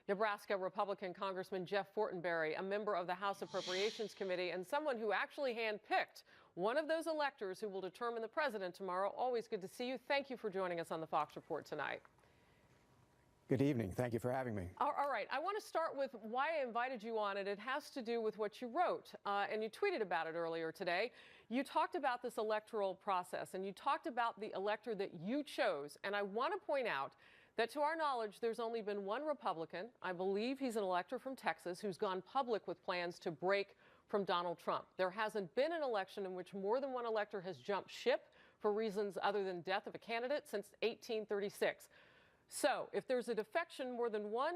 Nebraska Republican Congressman Jeff Fortenberry, a member of the House Appropriations Committee and someone who actually handpicked one of those electors who will determine the president tomorrow. Always good to see you. Thank you for joining us on the Fox Report tonight. Good evening. Thank you for having me. All right. I want to start with why I invited you on, and it has to do with what you wrote, and you tweeted about it earlier today. You talked about this electoral process, and you talked about the elector that you chose, and I want to point out that to our knowledge, there's only been one Republican, I believe he's an elector from Texas, who's gone public with plans to break from Donald Trump. There hasn't been an election in which more than one elector has jumped ship for reasons other than death of a candidate since 1836. So if there's a defection more than one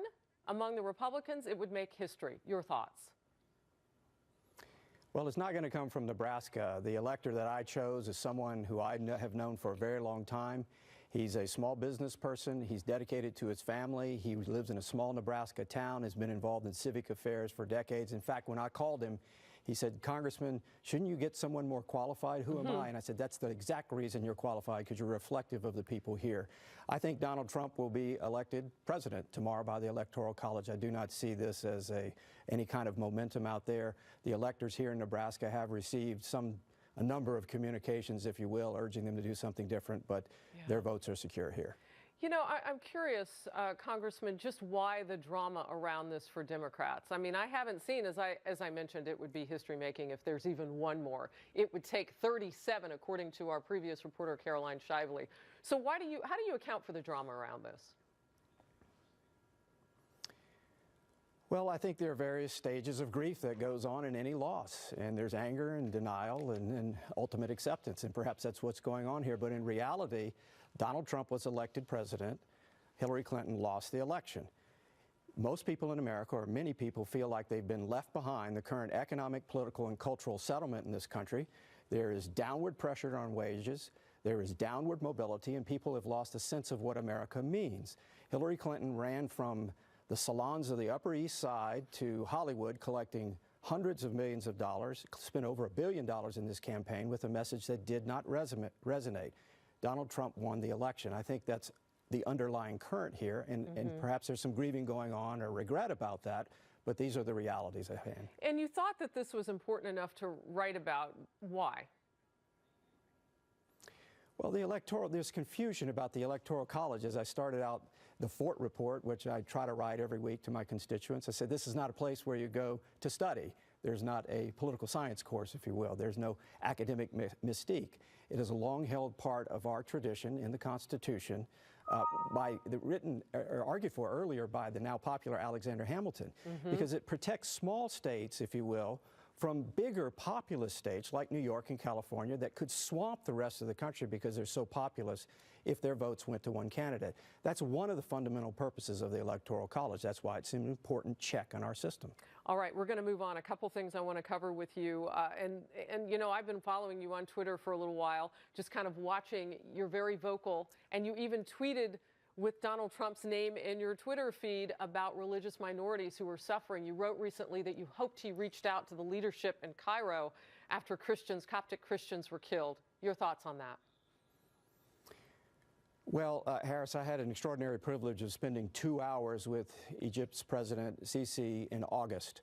among the Republicans, it would make history. Your thoughts? Well, it's not going to come from Nebraska. The elector that I chose is someone who I have known for a very long time. He's a small business person. He's dedicated to his family. He lives in a small Nebraska town, has been involved in civic affairs for decades. In fact, when I called him, he said, "Congressman, shouldn't you get someone more qualified? Who am I?" And I said, "That's the exact reason you're qualified, because you're reflective of the people here." I think Donald Trump will be elected president tomorrow by the Electoral College. I do not see this as any kind of momentum out there. The electors here in Nebraska have received a number of communications, if you will, urging them to do something different, but their votes are secure here. You know, I'm curious, Congressman, just why the drama around this for Democrats? I mean, I haven't seen, as I mentioned, it would be history-making if there's even one more. It would take 37, according to our previous reporter, Caroline Shively. So how do you account for the drama around this? Well, I think there are various stages of grief that goes on in any loss, and there's anger and denial and ultimate acceptance, and perhaps that's what's going on here. But in reality, Donald Trump was elected president. Hillary Clinton lost the election. Most people in America, or many people, feel like they've been left behind the current economic, political, and cultural settlement in this country. There is downward pressure on wages. There is downward mobility, and people have lost a sense of what America means. Hillary Clinton ran from the salons of the Upper East Side to Hollywood, collecting hundreds of millions of dollars, spent over $1 billion in this campaign with a message that did not resonate. Donald Trump won the election. I think that's the underlying current here, and perhaps there's some grieving going on or regret about that, but these are the realities at hand. And you thought that this was important enough to write about. Why? Well, there's confusion about the Electoral College. As I started out the Fort Report, which I try to write every week to my constituents, I said this is not a place where you go to study. There's not a political science course, if you will. There's no academic mystique. It is a long-held part of our tradition in the Constitution, written or argued for earlier by the now popular Alexander Hamilton, because it protects small states, if you will, from bigger populous states like New York and California that could swamp the rest of the country because they're so populous if their votes went to one candidate. That's one of the fundamental purposes of the Electoral College. That's why it's an important check on our system. All right, we're going to move on. A couple things I want to cover with you. And you know, I've been following you on Twitter for a little while, just kind of watching. You're very vocal, and you even tweeted with Donald Trump's name in your Twitter feed about religious minorities who are suffering. You wrote recently that you hoped he reached out to the leadership in Cairo after Coptic Christians were killed. Your thoughts on that? Well, Harris, I had an extraordinary privilege of spending 2 hours with Egypt's President Sisi in August.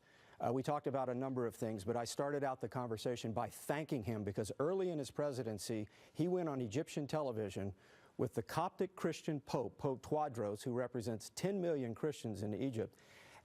We talked about a number of things, but I started out the conversation by thanking him because early in his presidency, he went on Egyptian television with the Coptic Christian Pope, Pope Tewodros, who represents 10 million Christians in Egypt,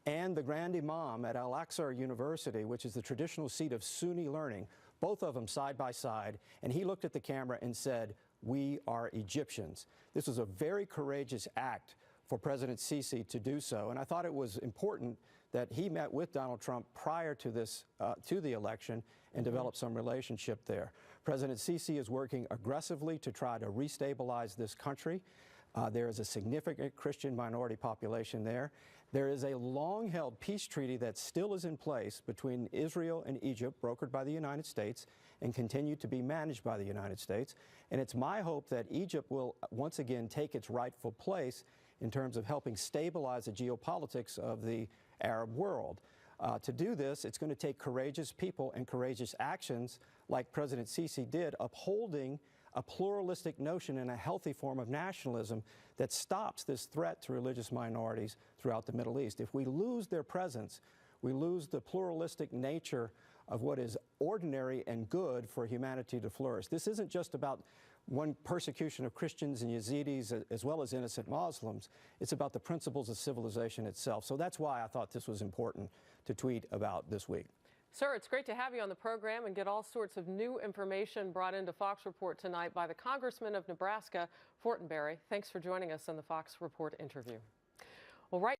and the Grand Imam at Al-Aqsa University, which is the traditional seat of Sunni learning, both of them side by side, and he looked at the camera and said, "We are Egyptians." This was a very courageous act for President Sisi to do so, and I thought it was important that he met with Donald Trump prior to this, to the election, and developed some relationship there. President Sisi is working aggressively to try to restabilize this country. There is a significant Christian minority population there. There is a long-held peace treaty that still is in place between Israel and Egypt, brokered by the United States, and continue to be managed by the United States. And it's my hope that Egypt will once again take its rightful place in terms of helping stabilize the geopolitics of the Arab world. To do this, it's going to take courageous people and courageous actions like President Sisi did, upholding a pluralistic notion and a healthy form of nationalism that stops this threat to religious minorities throughout the Middle East. If we lose their presence, we lose the pluralistic nature of what is ordinary and good for humanity to flourish. This isn't just about one persecution of Christians and Yazidis as well as innocent Muslims. It's about the principles of civilization itself. So that's why I thought this was important to tweet about this week. Sir, it's great to have you on the program and get all sorts of new information brought into Fox Report tonight by the Congressman of Nebraska, Fortenberry. Thanks for joining us on the Fox Report interview. Well, right